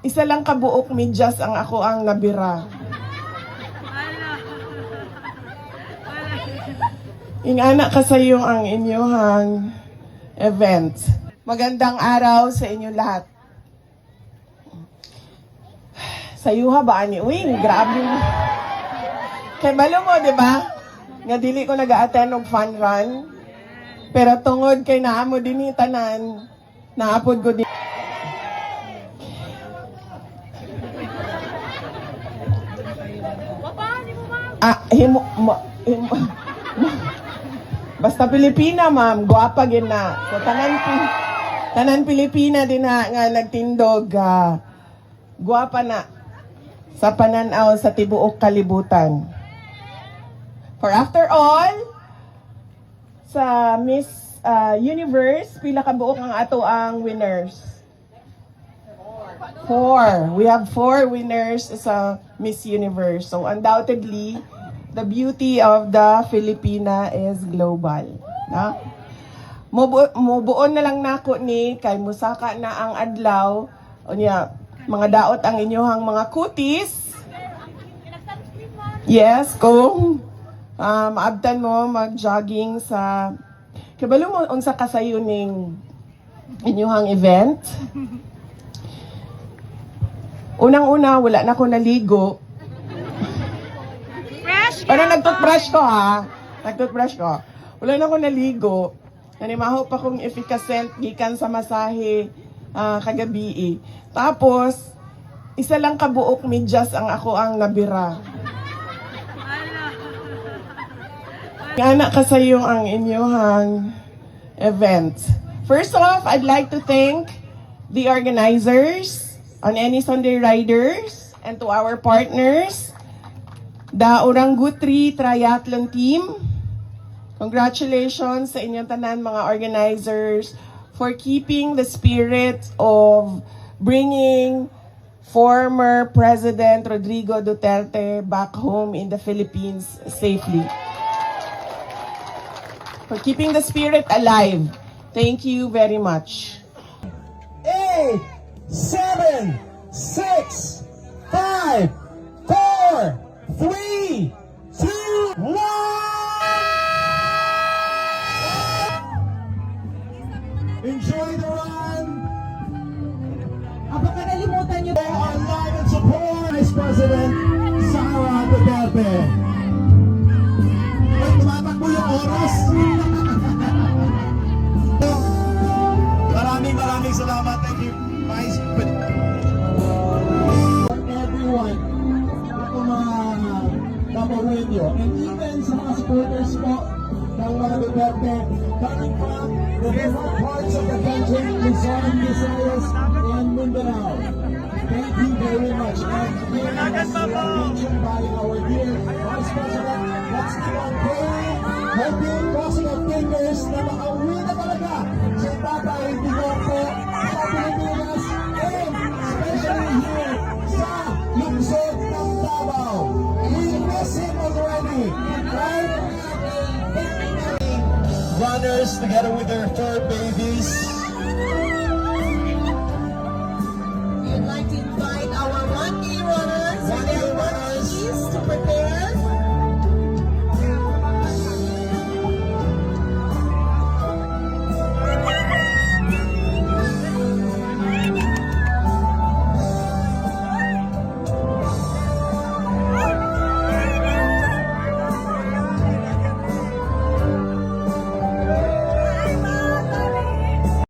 Isa lang kabuok medyas ang ako ang nabira. Ingana kasayong ang inyong event. Magandang araw sa inyo lahat. Sayuha ba ani? Uy, grabe. Kay malo mo, di ba? Nga dili ko nag-attend og fun run. Pero tungod kay naamo din tanan, naapod ko din. Basta Pilipina, ma'am. Guwapa gin na. So, tanan Pilipina din na nga nagtindog. Guwapa na. Sa pananaw sa tibuok kalibutan. For after all, sa Miss Universe, pila ka buok ang ato ang winners? 4. We have 4 winners sa Miss Universe. So, undoubtedly, the beauty of the Filipina is global. No? Mubuon na lang nako ni kay musaka na ang adlaw. O niya, mga daot ang inyohang mga kutis. Yes, kung maabtan mo mag-jogging sa kabalo mo unsa kasayo ning inyohang event. Unang-una, wala na ko naligo. Pero nag-toothbrush ko ha. Nag-toothbrush ko. Wala na ko naligo. Nanimaho pa kong efficacent gikan sa masahe kagabi. Tapos, isa lang kabuok medyas ang ako ang nabira. Ingana kasayong ang inyong event. First off, I'd like to thank the organizers on Any Sunday Riders and to our partners, the Orangutri Triathlon Team. Congratulations sa inyong tanan mga organizers for keeping the spirit of bringing former President Rodrigo Duterte back home in the Philippines safely. For keeping the spirit alive. Thank you very much. 8, 7, 6, 5, 4, 3, 2, 1! Enjoy the run! Baka nalimutan nyo. Our live and support Vice President Sara Duterte. Ay, tumatakbo yung oras! Maraming salamat. Thank you, Vice President. For everyone, ako mga kaparuenyo, and even sa mga supporters po ng mga Duterte, coming from the different parts of the country, Luzon, Visayas, and Mindanao. Thank you very much. And here is mentioned by our dear Vice President, let's keep on praying, hoping, crossing our fingers na makauwi na talaga si Tatay Digorte sa Pilipinas and especially here sa lungsod ng Davao. We miss him already, right? Runners together with their fur babies. I'd like to invite